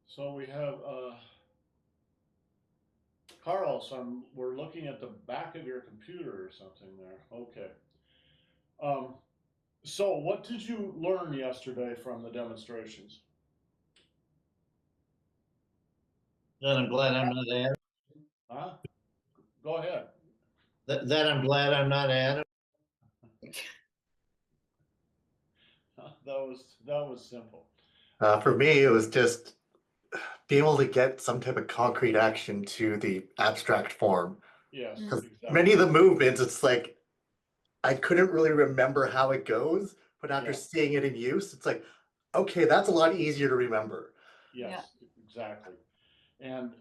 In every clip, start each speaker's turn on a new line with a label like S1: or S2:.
S1: So we have Carlos. We're looking at the back of your computer or something there. Okay. Um, so what did you learn yesterday from the demonstrations?
S2: That I'm glad I'm not Adam.
S1: Huh? Go ahead.
S2: That I'm glad I'm not Adam.
S1: That was simple.
S3: For me, it was just being able to get some type of concrete action to the abstract form.
S1: Yes,
S3: Because many of
S1: exactly.
S3: the movements, it's like I couldn't really remember how it goes, but after
S1: Yeah.
S3: seeing it in use, it's like, okay, that's a lot easier to remember.
S1: Yes, exactly. And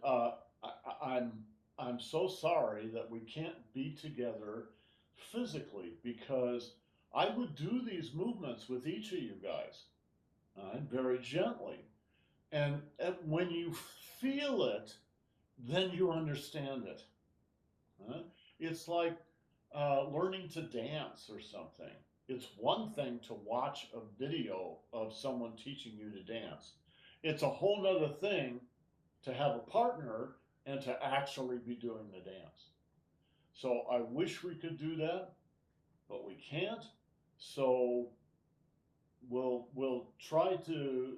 S1: I'm so sorry that we can't be together physically because I would do these movements with each of you guys, very gently. And when you feel it, then you understand it. Uh, it's like learning to dance or something. It's one thing to watch a video of someone teaching you to dance. It's a whole nother thing to have a partner and to actually be doing the dance. So I wish we could do that, but we can't. So we'll try to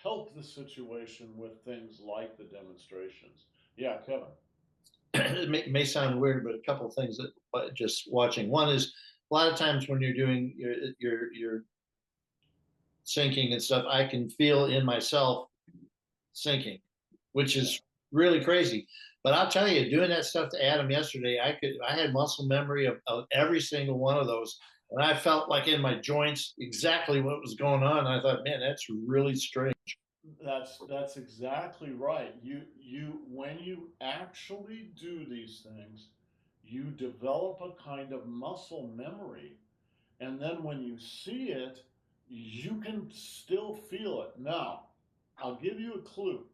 S1: help the situation with things like the demonstrations. Yeah, Kevin.
S2: It may sound weird, but a couple of things that just watching. One is a lot of times when you're doing your sinking and stuff, I can feel in myself sinking, which
S1: Yeah.
S2: is really crazy. But I'll tell you, doing that stuff to Adam yesterday, I had muscle memory of every single one of those. And I felt like in my joints exactly what was going on. I thought, man, that's really strange.
S1: That's exactly right. You when you actually do these things, you develop a kind of muscle memory. And then when you see it, you can still feel it. Now, I'll give you a clue.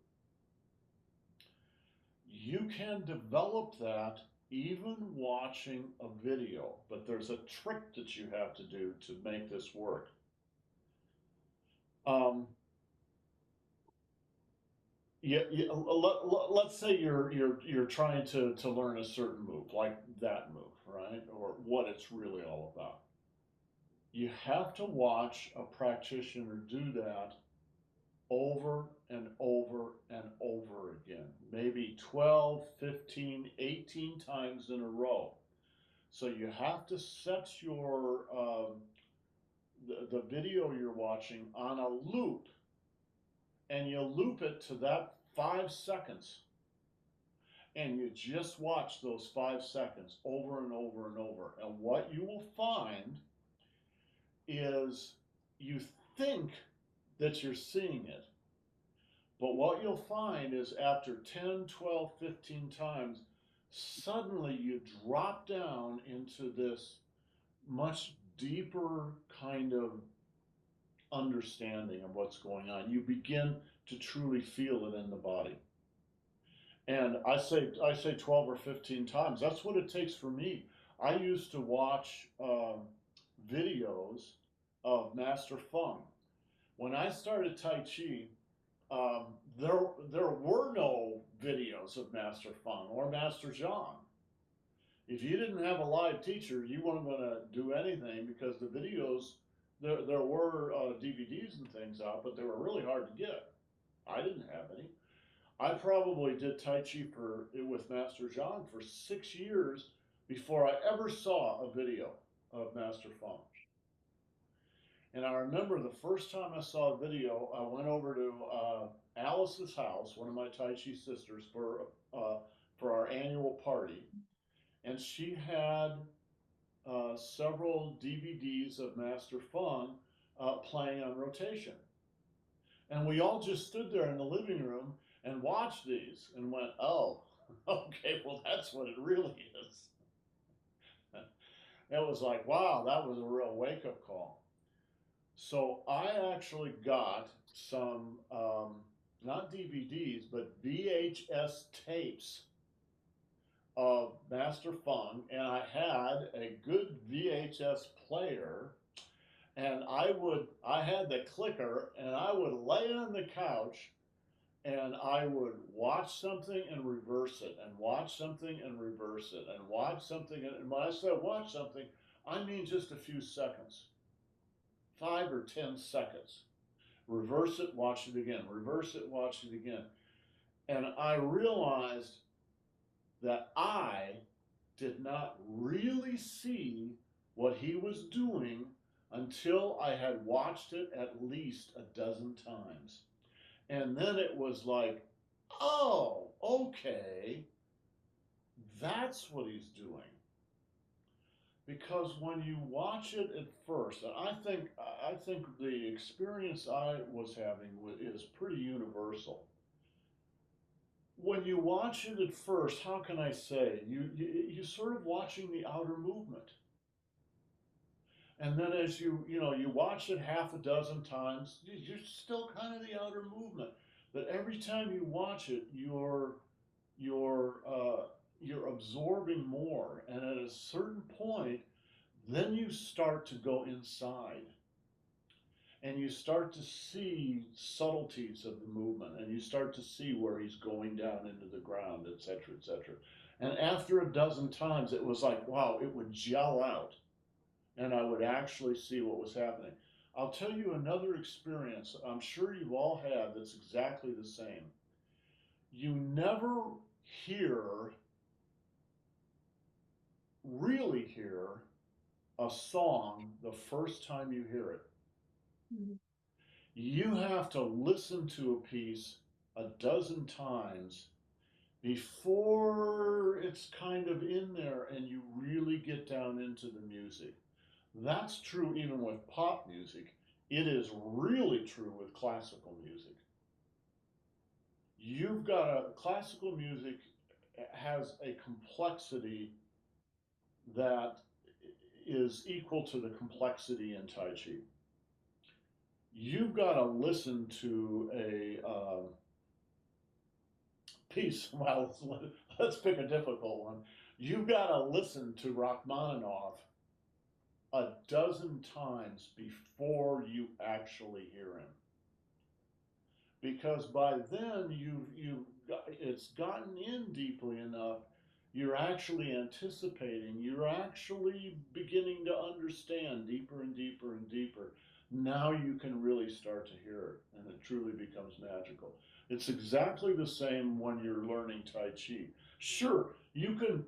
S1: You can develop that even watching a video, but there's a trick that you have to do to make this work. Um, let's say you're trying to learn a certain move, like that move, right? Or what it's really all about. You have to watch a practitioner do that over and over and over again, maybe 12, 15, 18 times in a row. So you have to set the video you're watching on a loop, and you loop it to that 5 seconds, and you just watch those 5 seconds over and over and over. And what you will find is you think that you're seeing it, but what you'll find is after 10, 12, 15 times, suddenly you drop down into this much deeper kind of understanding of what's going on. You begin to truly feel it in the body. And I say 12 or 15 times. That's what it takes for me. I used to watch videos of Master Feng. When I started Tai Chi, um, there were no videos of Master Feng or Master Zhang. If you didn't have a live teacher, you weren't going to do anything because the videos there were DVDs and things out, but they were really hard to get. I didn't have any. I probably did Tai Chi with Master Zhang for 6 years before I ever saw a video of Master Feng. And I remember the first time I saw a video, I went over to Alice's house, one of my Tai Chi sisters, for our annual party, and she had several DVDs of Master Feng playing on rotation. And we all just stood there in the living room and watched these and went, oh, okay, well, that's what it really is. It was like, wow, that was a real wake up call. So I actually got some, not DVDs, but VHS tapes of Master Feng, and I had a good VHS player, and I had the clicker, and I would lay on the couch and I would watch something and reverse it, and watch something and reverse it, and watch something. And when I say watch something, I mean just a few seconds, 5 or 10 seconds. Reverse it, watch it again, reverse it, watch it again. And I realized that I did not really see what he was doing until I had watched it at least a dozen times. And then it was like, oh, okay, that's what he's doing. Because when you watch it at first, and I think the experience I was having is pretty universal. When you watch it at first, how can I say, you sort of watching the outer movement. And then as you watch it half a dozen times, you're still kind of the outer movement. But every time you watch it, you're absorbing more, and at a certain point, then you start to go inside, and you start to see subtleties of the movement, and you start to see where he's going down into the ground, etc., etc. And after a dozen times, it was like, wow, it would gel out, and I would actually see what was happening. I'll tell you another experience I'm sure you've all had that's exactly the same. You never hear, really hear, a song the first time you hear it. Mm-hmm. You have to listen to a piece a dozen times before it's kind of in there and you really get down into the music. That's true even with pop music. It is really true with classical music. Classical music has a complexity that is equal to the complexity in Tai Chi. You've got to listen to a piece. Well, let's pick a difficult one. You've got to listen to Rachmaninoff a dozen times before you actually hear him, because by then it's gotten in deeply enough. You're actually anticipating. You're actually beginning to understand deeper and deeper and deeper. Now you can really start to hear it, and it truly becomes magical. It's exactly the same when you're learning Tai Chi. Sure, you can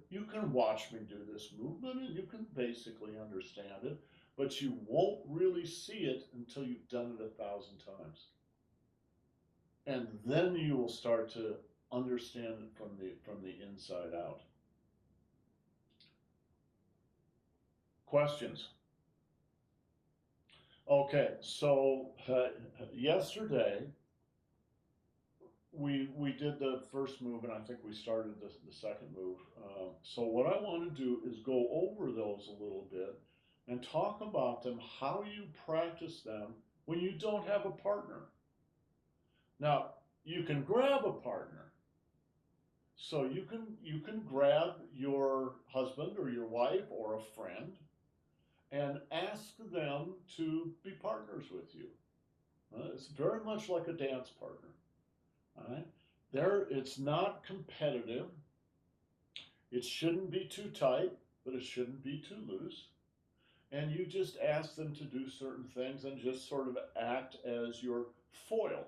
S1: watch me do this movement and you can basically understand it, but you won't really see it until you've done it 1,000 times. And then you will start to understand it from the inside out. Questions? Okay, so yesterday we did the first move, and I think we started the second move. So what I want to do is go over those a little bit and talk about them, how you practice them when you don't have a partner. Now, you can grab a partner. So you can grab your husband or your wife or a friend and ask them to be partners with you. It's very much like a dance partner. All right? It's not competitive. It shouldn't be too tight, but it shouldn't be too loose. And you just ask them to do certain things and just sort of act as your foil.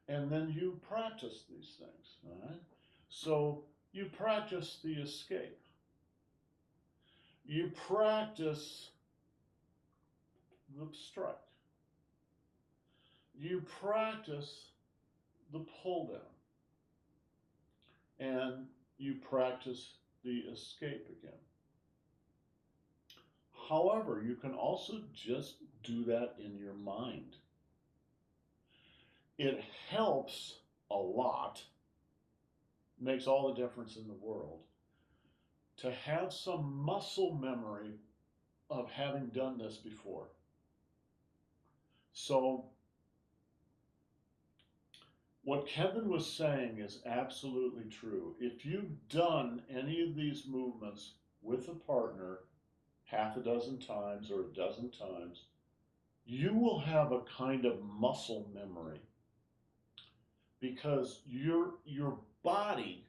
S1: And then you practice these things. All right? So you practice the escape. You practice the strike. You practice the pull down. And you practice the escape again. However, you can also just do that in your mind. It helps a lot, makes all the difference in the world, to have some muscle memory of having done this before. So what Kevin was saying is absolutely true. If you've done any of these movements with a partner half a dozen times or a dozen times, you will have a kind of muscle memory because your body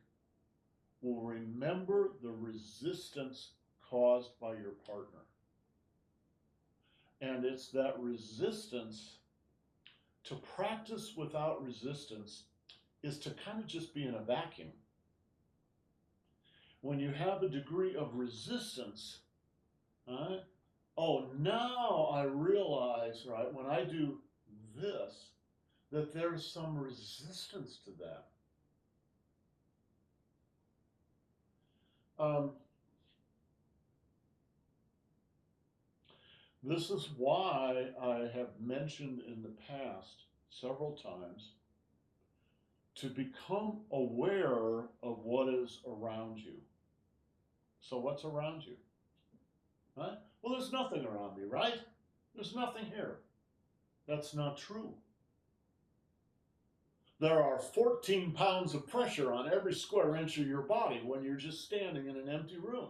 S1: will remember the resistance caused by your partner. And it's that resistance. To practice without resistance is to kind of just be in a vacuum. When you have a degree of resistance, oh, now I realize, right, when I do this, that there's some resistance to that. This is why I have mentioned in the past several times to become aware of what is around you. So what's around you? Huh? Well, there's nothing around me, right? There's nothing here. That's not true. There are 14 pounds of pressure on every square inch of your body when you're just standing in an empty room.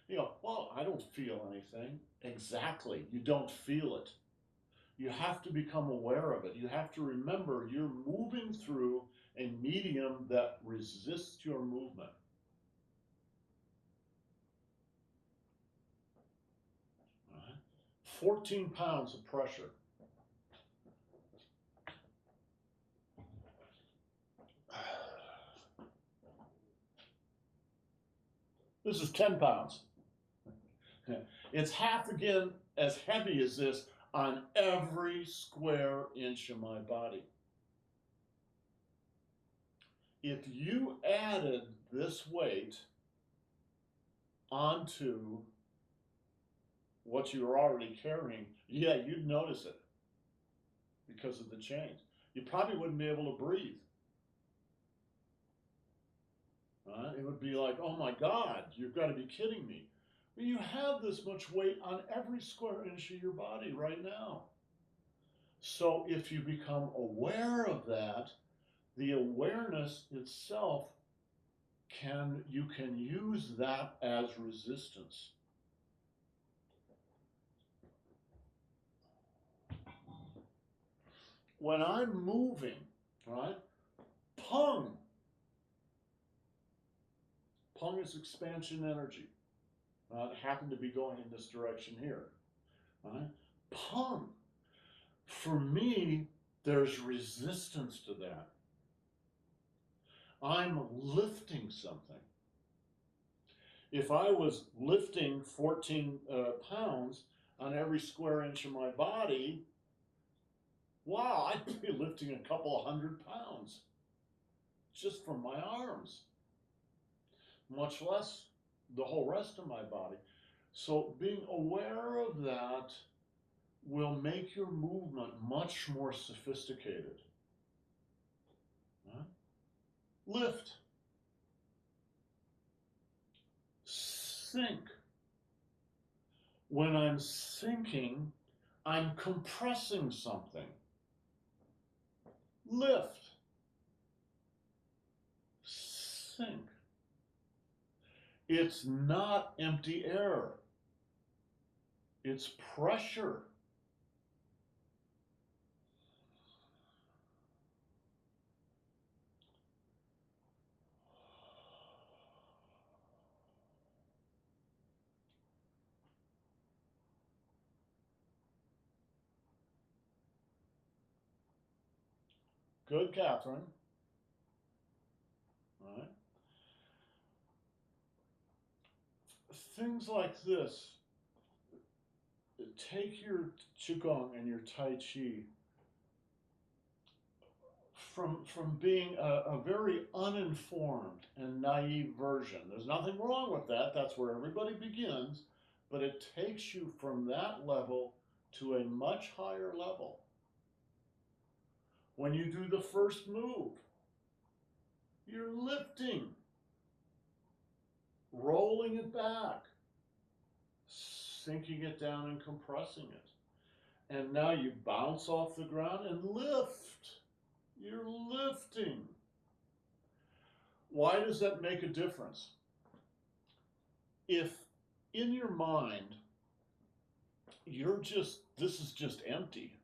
S1: You know, well, I don't feel anything. Exactly. You don't feel it. You have to become aware of it. You have to remember you're moving through a medium that resists your movement. 14 pounds of pressure. This is 10 pounds. It's half again as heavy as this on every square inch of my body. If you added this weight onto what you were already carrying, yeah, you'd notice it because of the change. You probably wouldn't be able to breathe. It would be like, oh my God, you've got to be kidding me. Well, you have this much weight on every square inch of your body right now. So if you become aware of that, the awareness itself you can use that as resistance. When I'm moving, right, pung. Pung is expansion energy. It happened to be going in this direction here. Right? Pung. For me, there's resistance to that. I'm lifting something. If I was lifting 14 pounds on every square inch of my body, wow, I'd be lifting a couple of 100 pounds just from my arms, much less the whole rest of my body. So being aware of that will make your movement much more sophisticated. Lift. Sink. When I'm sinking, I'm compressing something. Lift. Sink. It's not empty air. It's pressure. Good, Catherine. All right. Things like this. Take your Qigong and your Tai Chi from being a very uninformed and naive version. There's nothing wrong with that. That's where everybody begins. But it takes you from that level to a much higher level. When you do the first move, you're lifting, rolling it back, sinking it down and compressing it. And now you bounce off the ground and lift. You're lifting. Why does that make a difference? If in your mind, this is just empty,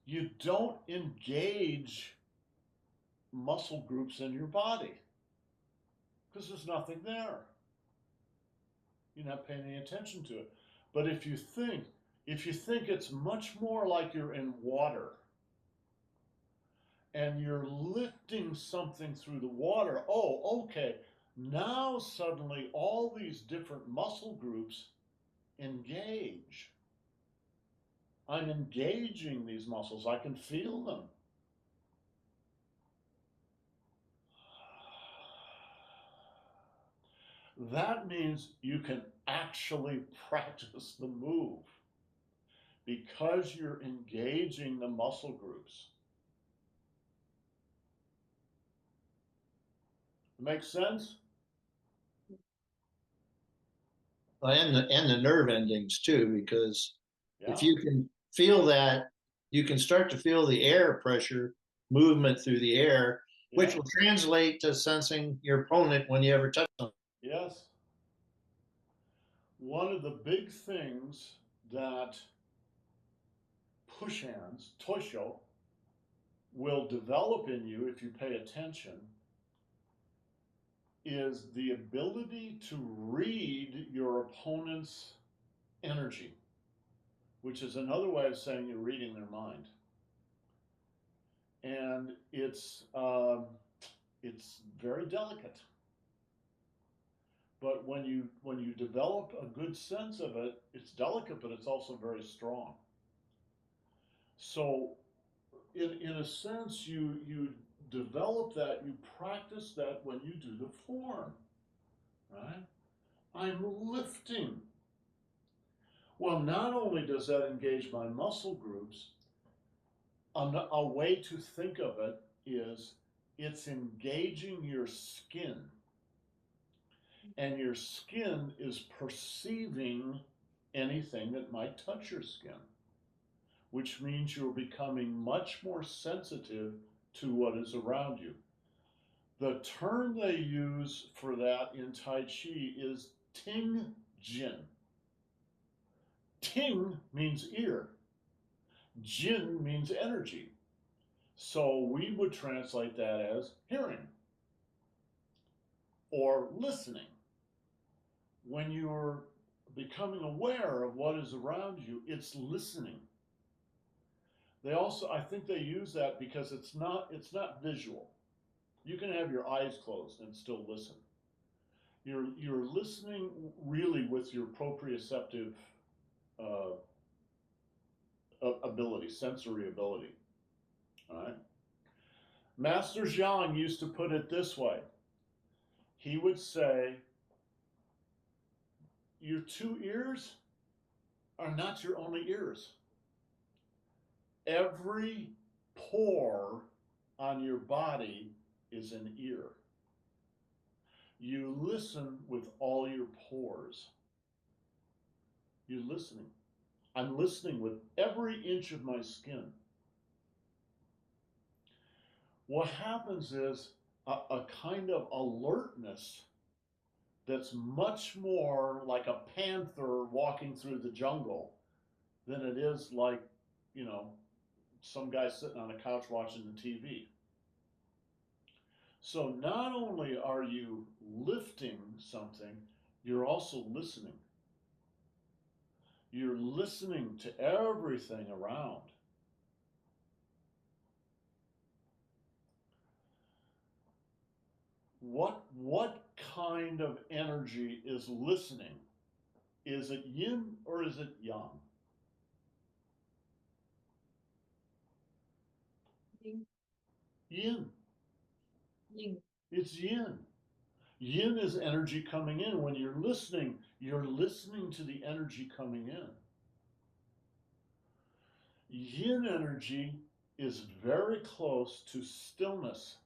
S1: you don't engage muscle groups in your body because there's nothing there. You're not paying any attention to it. But if you think it's much more like you're in water and you're lifting something through the water, oh, okay, now suddenly all these different muscle groups engage. I'm engaging these muscles. I can feel them. That means you can actually practice the move because you're engaging the muscle groups. Make sense?
S2: And the nerve endings too, because
S1: Yeah.
S2: if you can feel that, you can start to feel the air pressure movement through the air, which
S1: Yeah.
S2: will translate to sensing your opponent when you ever touch them.
S1: Yes. One of the big things that push hands, tosho, will develop in you if you pay attention is the ability to read your opponent's energy, which is another way of saying you're reading their mind. And it's very delicate. But when you develop a good sense of it, it's delicate, but it's also very strong. So in a sense, you develop that, you practice that when you do the form, right? I'm lifting. Well, not only does that engage my muscle groups, a way to think of it is it's engaging your skin. And your skin is perceiving anything that might touch your skin, which means you're becoming much more sensitive to what is around you. The term they use for that in Tai Chi is Ting Jin. Ting means ear, Jin means energy. So we would translate that as hearing or listening. When you're becoming aware of what is around you, it's listening. They also, I think they use that because it's not visual. You can have your eyes closed and still listen. You're listening really with your proprioceptive uh, ability, sensory ability. All right. Master Zhang used to put it this way. He would say, your two ears are not your only ears. Every pore on your body is an ear. You listen with all your pores. You're listening. I'm listening with every inch of my skin. What happens is a kind of alertness that's much more like a panther walking through the jungle than it is like, you know, some guy sitting on a couch watching the TV. So not only are you lifting something, you're also listening. You're listening to everything around. What kind of energy is listening? Is it yin or is it yang?
S4: Yin.
S1: Yin.
S4: Yin.
S1: It's yin. Yin is energy coming in. When you're listening to the energy coming in. Yin energy is very close to stillness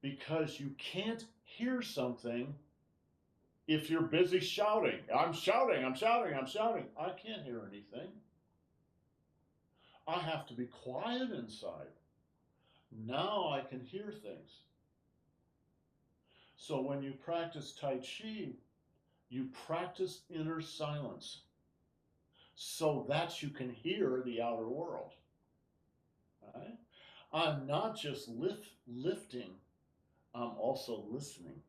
S1: because you can't hear something if you're busy shouting. I'm shouting, I'm shouting, I'm shouting. I can't hear anything. I have to be quiet inside. Now I can hear things. So when you practice Tai Chi, you practice inner silence so that you can hear the outer world. I'm not just lifting, I'm also listening.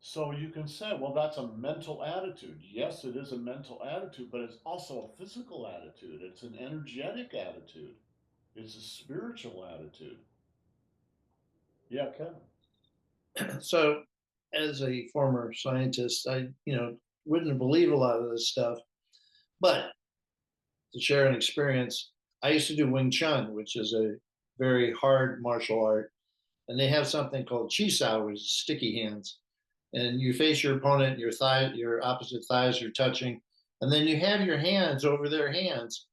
S1: So you can say, well, that's a mental attitude. Yes, it is a mental attitude, but it's also a physical attitude. It's an energetic attitude. It's a spiritual attitude. Yeah, Kevin.
S2: So, as a former scientist, I wouldn't believe a lot of this stuff, but to share an experience, I used to do Wing Chun, which is a very hard martial art, and they have something called Chi Sao, which is sticky hands, and you face your opponent, your opposite thighs are touching, and then you have your hands over their hands,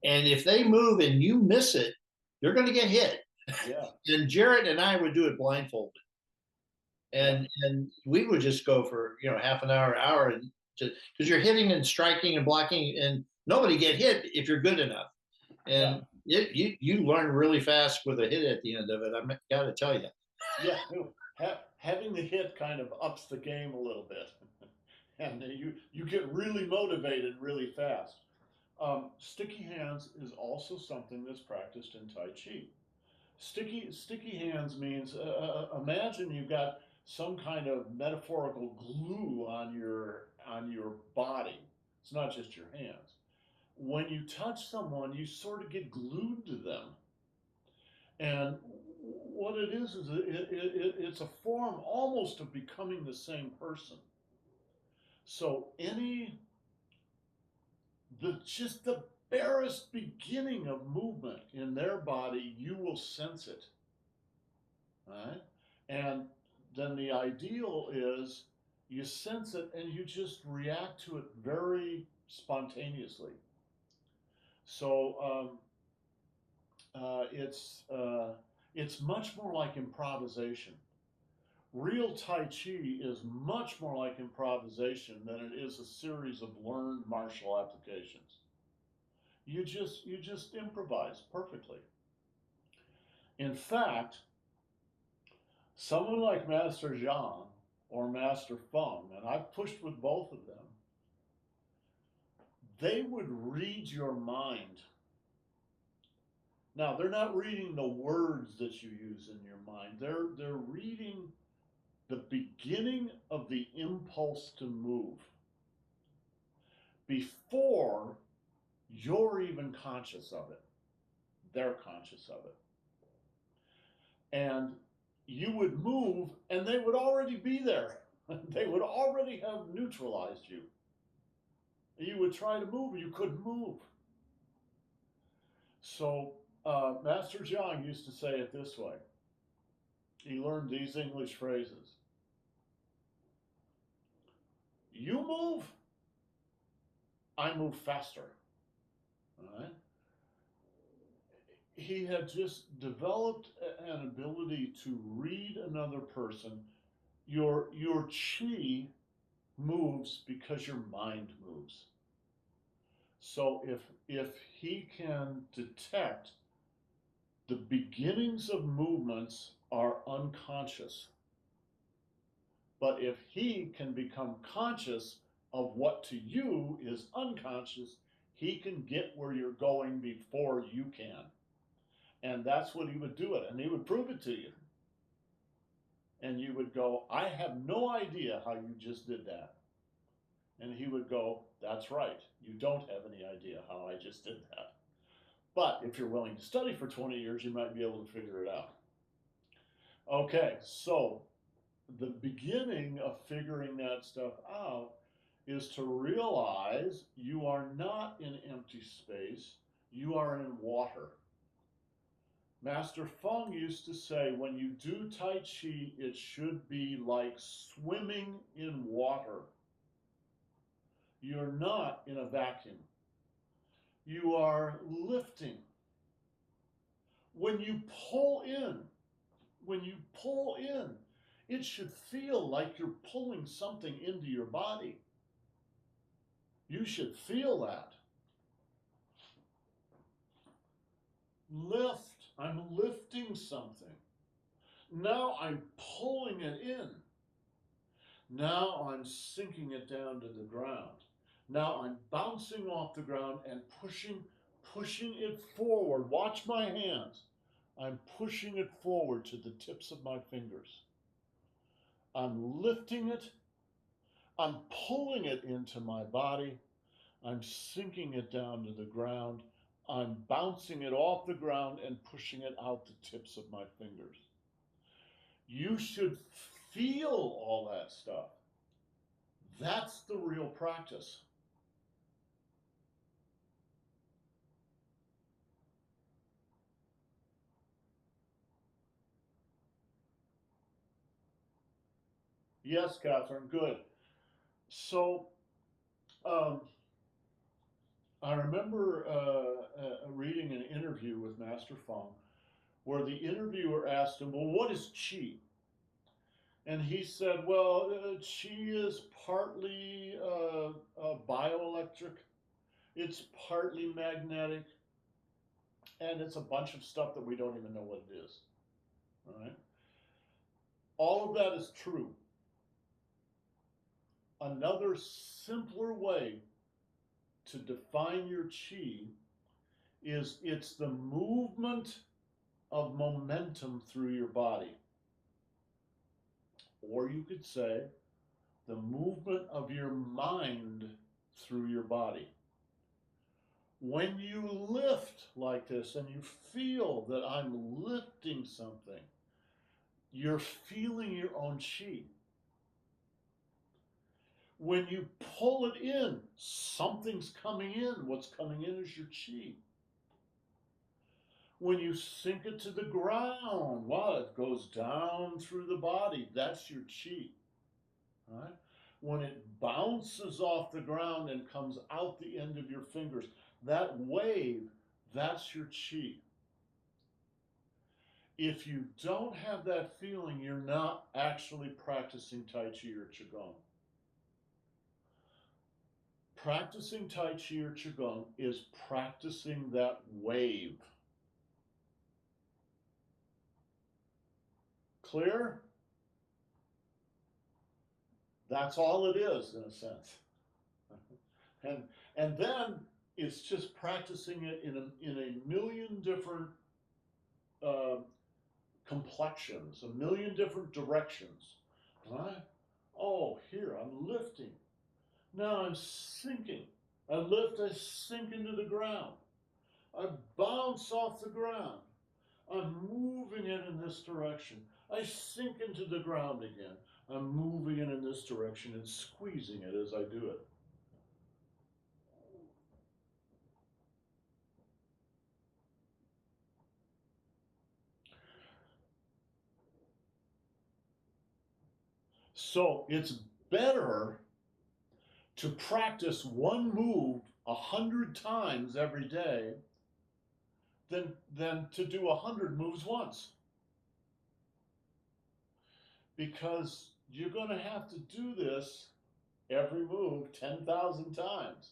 S2: and if they move and you miss it, you're going to get hit.
S1: Yeah.
S2: And Jarrett and I would do it blindfolded. And we would just go for half an hour, and just because you're hitting and striking and blocking, and nobody get hit if you're good enough. And you learn really fast with a hit at the end of it. I got to tell you.
S1: Yeah. Having the hit kind of ups the game a little bit, and you get really motivated really fast. Sticky hands is also something that's practiced in Tai Chi. Sticky hands means imagine you've got some kind of metaphorical glue on your body. It's not just your hands. When you touch someone, you sort of get glued to them. And what it is it's a form almost of becoming the same person. So just the barest beginning of movement in their body, you will sense it. Right? And then the ideal is you sense it and you just react to it very spontaneously. So it's much more like improvisation. Real Tai Chi is much more like improvisation than it is a series of learned martial applications. You just improvise perfectly. In fact, someone like Master Zhang or Master Feng, and I've pushed with both of them, they would read your mind. Now, they're not reading the words that you use in your mind. They're reading the beginning of the impulse to move before you're even conscious of it. They're conscious of it. And you would move and they would already be there. They would already have neutralized you. You would try to move, you couldn't move. So Master Jiang used to say it this way. He learned these English phrases. You move, I move faster. All right? He had just developed an ability to read another person. Your chi moves because your mind moves. So if he can detect the beginnings of movements are unconscious, but if he can become conscious of what to you is unconscious, he can get where you're going before you can. And that's what he would do it. And he would prove it to you. And you would go, I have no idea how you just did that. And he would go, that's right. You don't have any idea how I just did that. But if you're willing to study for 20 years, you might be able to figure it out. Okay, so the beginning of figuring that stuff out is to realize you are not in empty space, you are in water. Master Feng used to say, when you do Tai Chi, it should be like swimming in water. You're not in a vacuum. You are lifting. When you pull in, when you pull in, it should feel like you're pulling something into your body. You should feel that. Lift. I'm lifting something. Now I'm pulling it in. Now I'm sinking it down to the ground. Now I'm bouncing off the ground and pushing pushing it forward. Watch my hands. I'm pushing it forward to the tips of my fingers. I'm lifting it. I'm pulling it into my body. I'm sinking it down to the ground. I'm bouncing it off the ground and pushing it out the tips of my fingers. You should feel all that stuff. That's the real practice. Yes, Catherine, good. So, I remember reading an interview with Master Feng where the interviewer asked him, well, what is Qi? And he said, well, Qi is partly bioelectric, it's partly magnetic, and it's a bunch of stuff that we don't even know what it is. All right? All of that is true. Another simpler way to define your Qi is it's the movement of momentum through your body. Or you could say the movement of your mind through your body. When you lift like this and you feel that I'm lifting something, you're feeling your own Qi. When you pull it in, something's coming in. What's coming in is your Qi. When you sink it to the ground, wow, it goes down through the body. That's your Qi. Right? When it bounces off the ground and comes out the end of your fingers, that wave, that's your Qi. If you don't have that feeling, you're not actually practicing Tai Chi or Qigong. Practicing Tai Chi or Qigong is practicing that wave. Clear? That's all it is, in a sense. And then it's just practicing it in a million different complexions, a million different directions. Right? Oh, here, I'm lifting. Now I'm sinking. I lift, I sink into the ground. I bounce off the ground. I'm moving it in this direction. I sink into the ground again. I'm moving it in this direction and squeezing it as I do it. So it's better to practice one move 100 times every day than to do 100 moves once. Because you're going to have to do this every move 10,000 times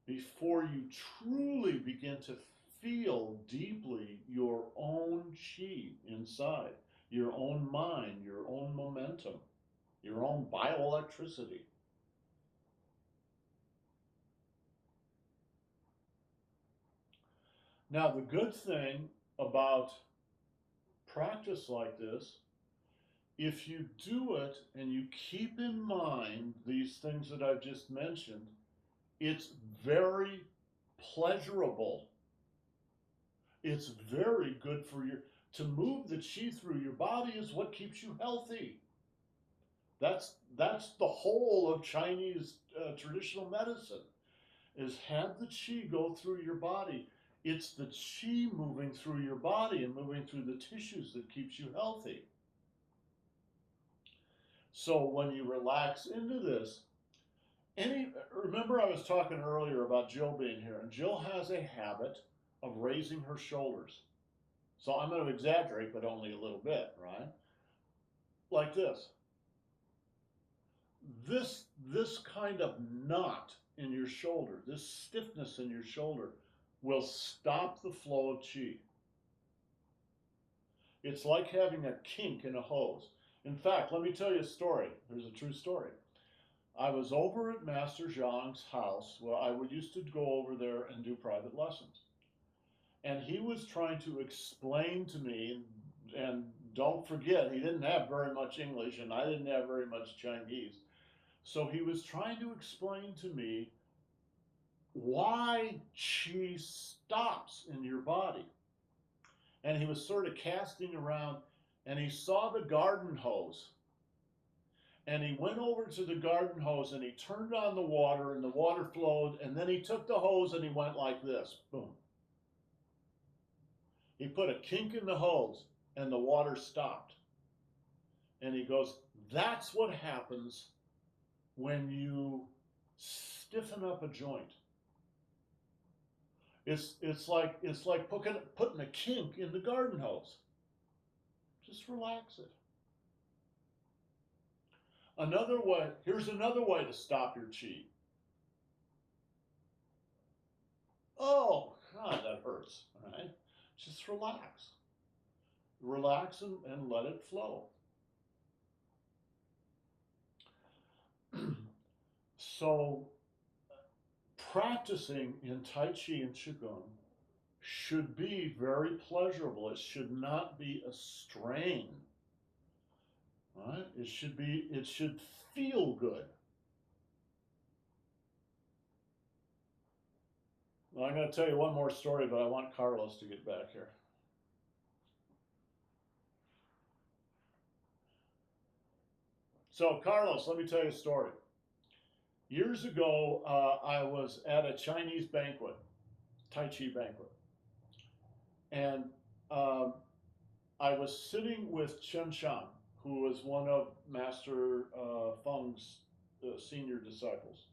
S1: before you truly begin to feel deeply your own Qi inside, your own mind, your own momentum, your own bioelectricity. Now, the good thing about practice like this, if you do it and you keep in mind these things that I've just mentioned, it's very pleasurable. It's very good for you. To move the Qi through your body is what keeps you healthy. That's the whole of Chinese traditional medicine, is have the Qi go through your body. It's the Qi moving through your body and moving through the tissues that keeps you healthy. So when you relax into this, remember I was talking earlier about Jill being here, and Jill has a habit of raising her shoulders. So I'm going to exaggerate, but only a little bit, right? Like this. This kind of knot in your shoulder, this stiffness in your shoulder, will stop the flow of Qi. It's like having a kink in a hose. In fact, let me tell you a story. There's a true story. I was over at Master Zhang's house. Well, I would used to go over there and do private lessons. And he was trying to explain to me, and don't forget, he didn't have very much English, and I didn't have very much Chinese. So he was trying to explain to me why qi stops in your body. And he was sort of casting around, and he saw the garden hose. And he went over to the garden hose and he turned on the water, and the water flowed, and then he took the hose and he went like this, boom. He put a kink in the hose and the water stopped. And he goes, that's what happens when you stiffen up a joint. It's like putting a kink in the garden hose. Just relax it. Here's another way to stop your chi. Oh, God, that hurts. All right? Just relax. Relax and let it flow. So, practicing in Tai Chi and Qigong should be very pleasurable. It should not be a strain. Right? It should feel good. Well, I'm going to tell you one more story, but I want Carlos to get back here. So, Carlos, let me tell you a story. Years ago, I was at a Chinese banquet, Tai Chi banquet, and I was sitting with Chen Shang, who was one of Master Feng's senior disciples.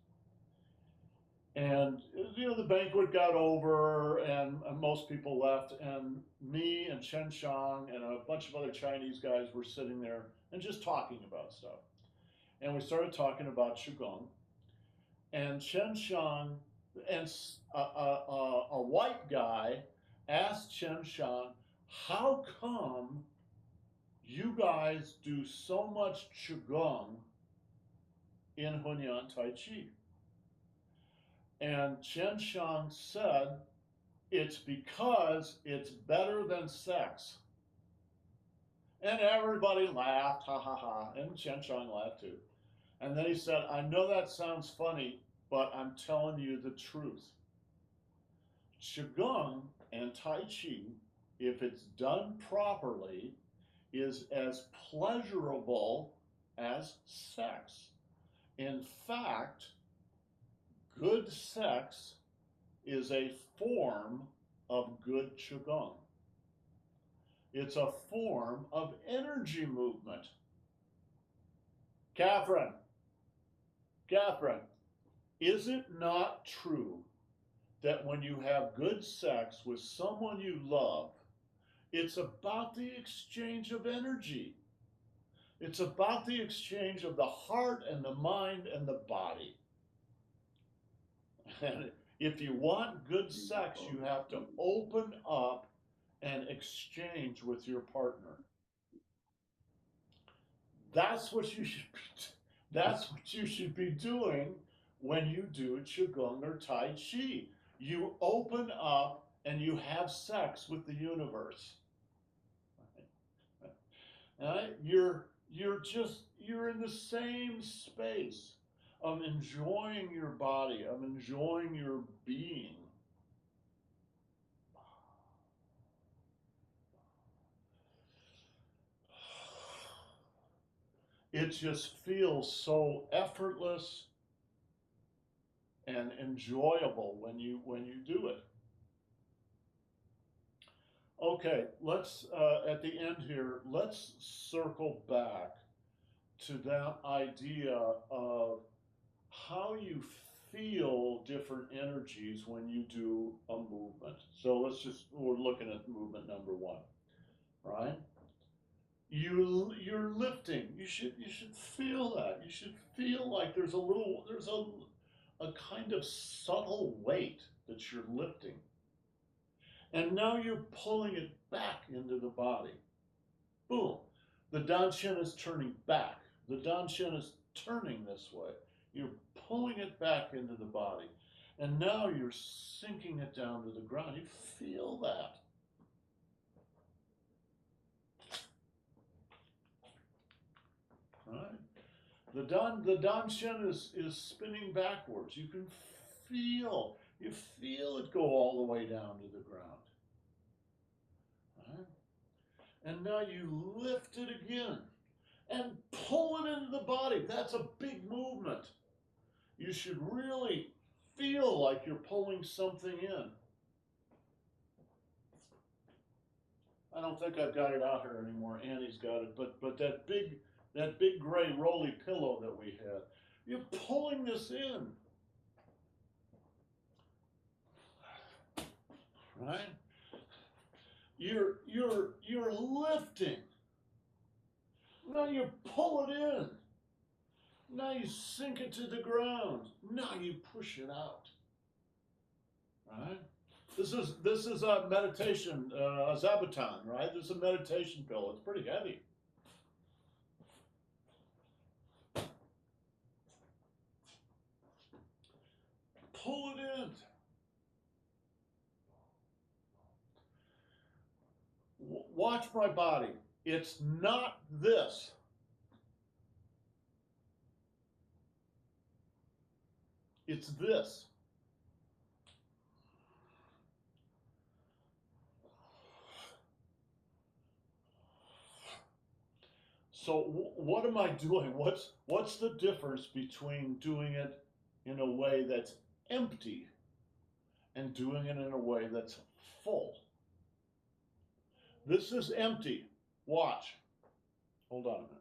S1: And, you know, the banquet got over and most people left, and me and Chen Shang and a bunch of other Chinese guys were sitting there and just talking about stuff. And we started talking about Qigong. And Chen Shang and a white guy asked Chen Shang, how come you guys do so much Qigong in Hunyuan Tai Chi? And Chen Shang said, it's because it's better than sex. And everybody laughed, ha ha ha, and Chen Shang laughed too. And then he said, I know that sounds funny, but I'm telling you the truth. Qigong and Tai Chi, if it's done properly, is as pleasurable as sex. In fact, good sex is a form of good Qigong. It's a form of energy movement. Catherine, is it not true that when you have good sex with someone you love, it's about the exchange of energy? It's about the exchange of the heart and the mind and the body. And if you want good sex, you have to open up and exchange with your partner. That's what you should be doing when you do Qigong or Tai Chi. You open up and you have sex with the universe. Right? You're in the same space of enjoying your body, of enjoying your being. It just feels so effortless and enjoyable when you do it. Okay, let's at the end here, let's circle back to that idea of how you feel different energies when you do a movement. So we're looking at movement number one, right? You're lifting. You should feel that. You should feel like there's a kind of subtle weight that you're lifting. And now you're pulling it back into the body. Boom. The Danshin is turning back. The Danshin is turning this way. You're pulling it back into the body. And now you're sinking it down to the ground. You feel that. Right? The Dan Shen is spinning backwards. You can you feel it go all the way down to the ground. Right? And now you lift it again and pull it into the body. That's a big movement. You should really feel like you're pulling something in. I don't think I've got it out here anymore. Annie's got it, but that big gray roly pillow that we had, you're pulling this in. Right? You're lifting. Now you pull it in. Now you sink it to the ground. Now you push it out. Right? This is a meditation, a zabuton, right? This is a meditation pill. It's pretty heavy. Pull it in. Watch my body. It's not this. It's this. So what am I doing? What's the difference between doing it in a way that's empty and doing it in a way that's full? This is empty. Watch. Hold on a minute.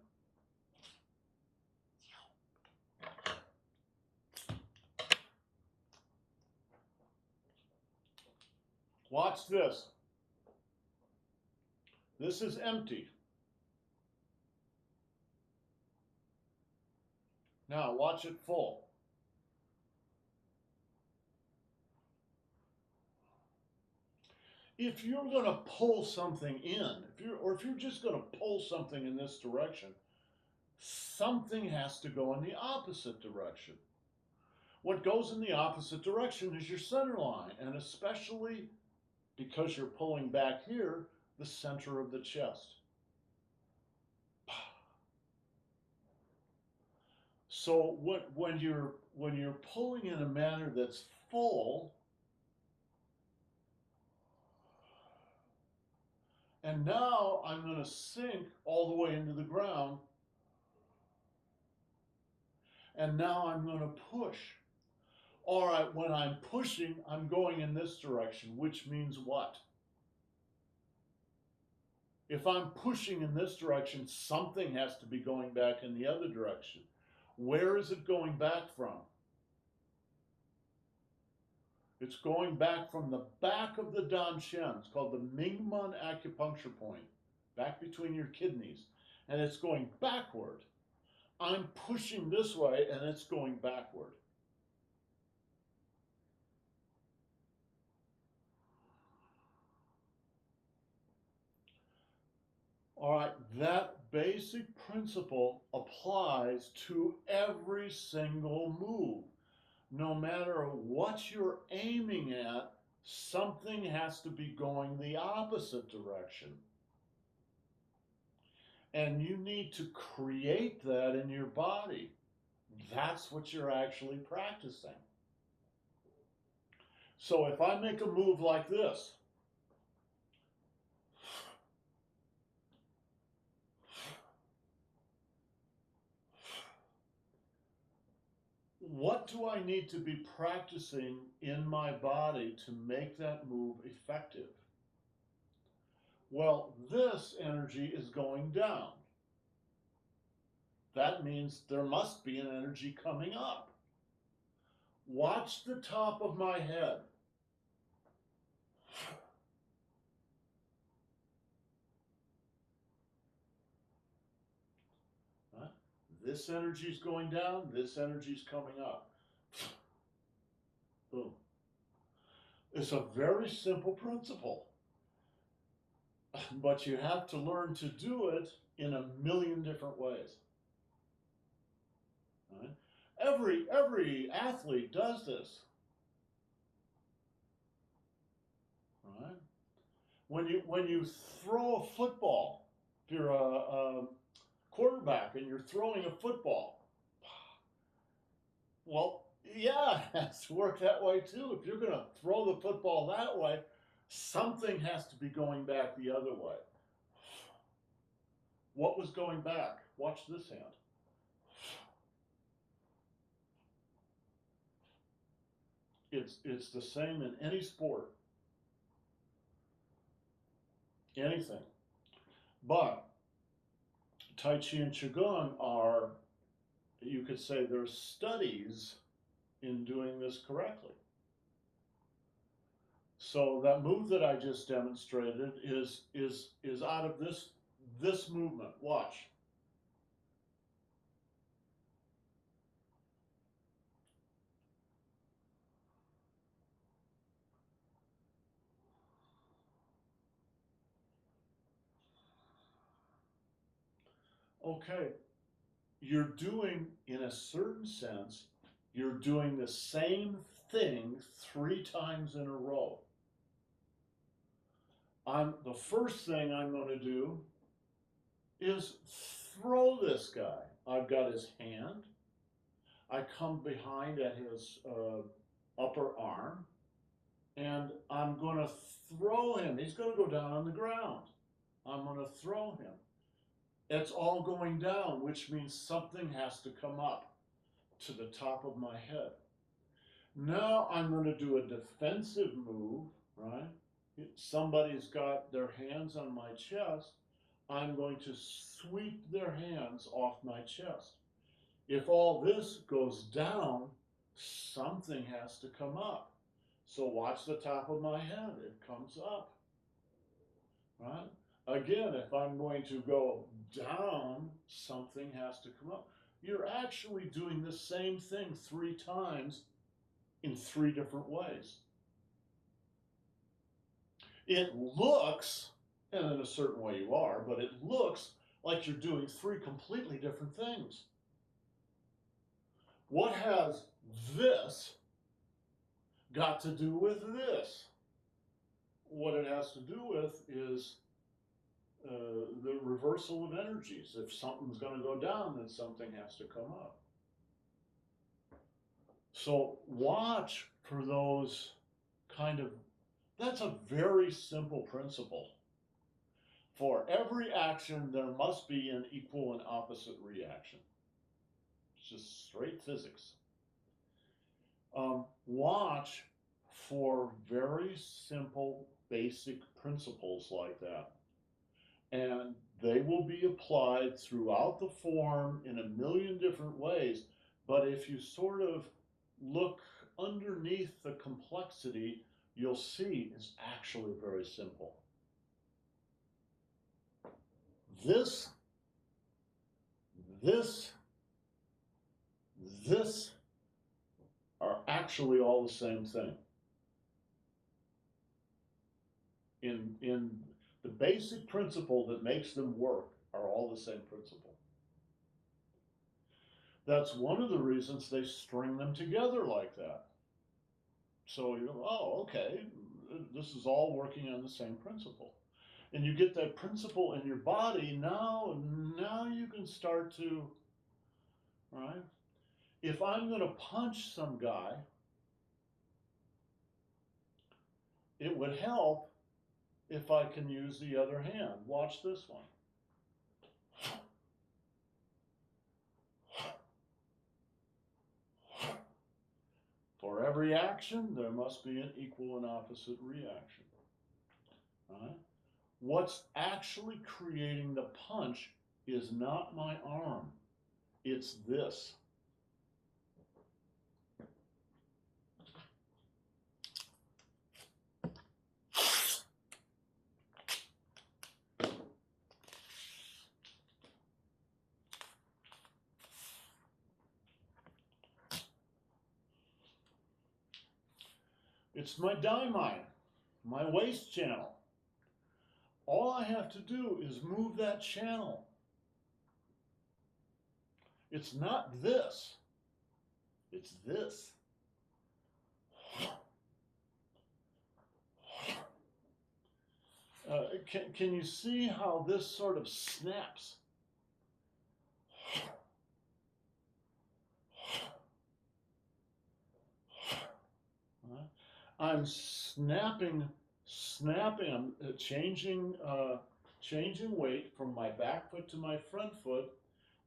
S1: Watch this. This is empty. Now watch it full. If you're going to pull something in, if you're just going to pull something in this direction, something has to go in the opposite direction. What goes in the opposite direction is your center line, and especially because you're pulling back here, the center of the chest. So when you're pulling in a manner that's full, and now I'm going to sink all the way into the ground, and now I'm going to push. All right, when I'm pushing, I'm going in this direction, which means what? If I'm pushing in this direction, something has to be going back in the other direction. Where is it going back from? It's going back from the back of the Dan Shen. It's called the Mingmen acupuncture point, back between your kidneys. And it's going backward. I'm pushing this way and it's going backward. All right, that basic principle applies to every single move. No matter what you're aiming at, something has to be going the opposite direction. And you need to create that in your body. That's what you're actually practicing. So if I make a move like this, what do I need to be practicing in my body to make that move effective? Well, this energy is going down. That means there must be an energy coming up. Watch the top of my head. This energy is going down, this energy is coming up. Boom. It's a very simple principle, but you have to learn to do it in a million different ways. Right? Every athlete does this, right? When you throw a football, if you're a quarterback and you're throwing a football, well, yeah, it has to work that way too. If you're going to throw the football that way, something has to be going back the other way. What was going back? Watch this hand. It's the same in any sport, anything. But Tai Chi and Qigong are, you could say, there's studies in doing this correctly. So that move that I just demonstrated is out of this movement. Watch. Okay, you're doing, in a certain sense, you're doing the same thing 3 times in a row. The first thing I'm going to do is throw this guy. I've got his hand. I come behind at his upper arm, and I'm going to throw him. He's going to go down on the ground. I'm going to throw him. It's all going down, which means something has to come up to the top of my head. Now I'm going to do a defensive move, right? Somebody's got their hands on my chest. I'm going to sweep their hands off my chest. If all this goes down, something has to come up. So watch the top of my head. It comes up, right? Again, if I'm going to go down, something has to come up. You're actually doing the same thing 3 times in 3 different ways. It looks, and in a certain way you are, but it looks like you're doing 3 completely different things. What has this got to do with this? What it has to do with is the reversal of energies. If something's going to go down, then something has to come up. So watch for those kind of, that's a very simple principle. For every action, there must be an equal and opposite reaction. It's just straight physics. Watch for very simple, basic principles like that. And they will be applied throughout the form in a million different ways. But if you sort of look underneath the complexity, you'll see it's actually very simple. This are actually all the same thing. In the basic principle that makes them work are all the same principle. That's one of the reasons they string them together like that. So you go, oh, okay, this is all working on the same principle. And you get that principle in your body, now you can start to, right? If I'm going to punch some guy, it would help if I can use the other hand. Watch this one. For every action, there must be an equal and opposite reaction. Right? What's actually creating the punch is not my arm. It's this. It's my daimai, my waist channel. All I have to do is move that channel. It's not this. It's this. Can you see how this sort of snaps? I'm snapping, I'm changing weight from my back foot to my front foot.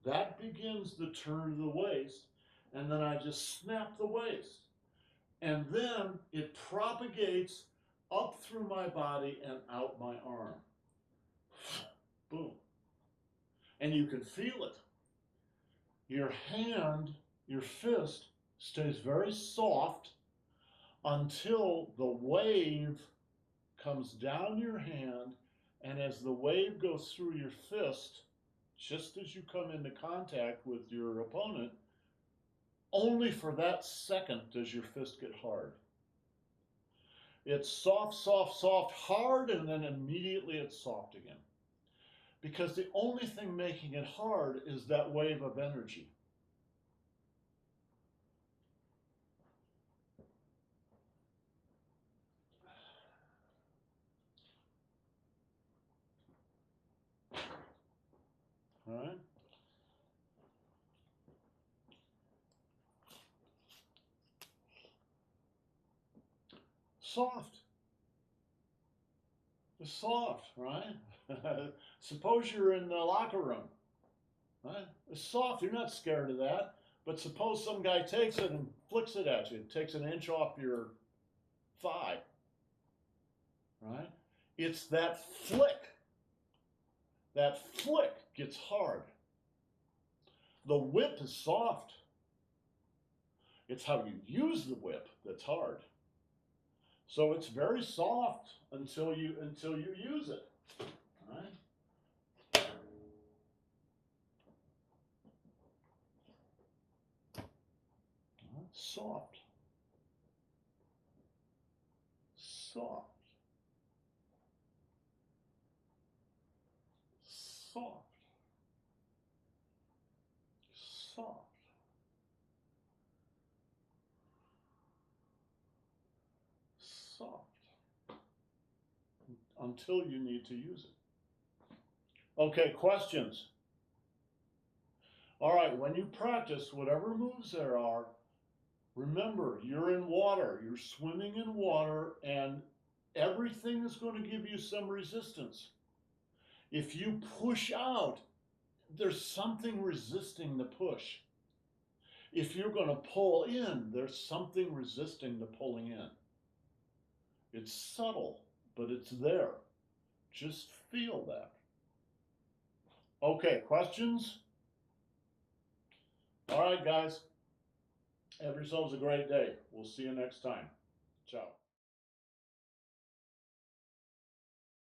S1: That begins the turn of the waist, and then I just snap the waist. And then it propagates up through my body and out my arm. Boom. And you can feel it. Your hand, your fist, stays very soft until the wave comes down your hand, and as the wave goes through your fist, just as you come into contact with your opponent, only for that second does your fist get hard. It's soft, soft, soft, hard, and then immediately it's soft again. Because the only thing making it hard is that wave of energy. All right? Soft. It's soft, right? Suppose you're in the locker room, right? It's soft. You're not scared of that. But suppose some guy takes it and flicks it at you. It takes an inch off your thigh, right? It's that flick. That flick gets hard. The whip is soft. It's how you use the whip that's hard. So it's very soft until you use it. Right? Soft. Soft. Soft. Soft. Soft. Until you need to use it. Okay, questions? All right, when you practice whatever moves there are, remember, you're in water, you're swimming in water, and everything is going to give you some resistance. If you push out, there's something resisting the push. If you're going to pull in, there's something resisting the pulling in. It's subtle, but it's there. Just feel that. Okay, questions? All right, guys. Have yourselves a great day. We'll see you next time. Ciao.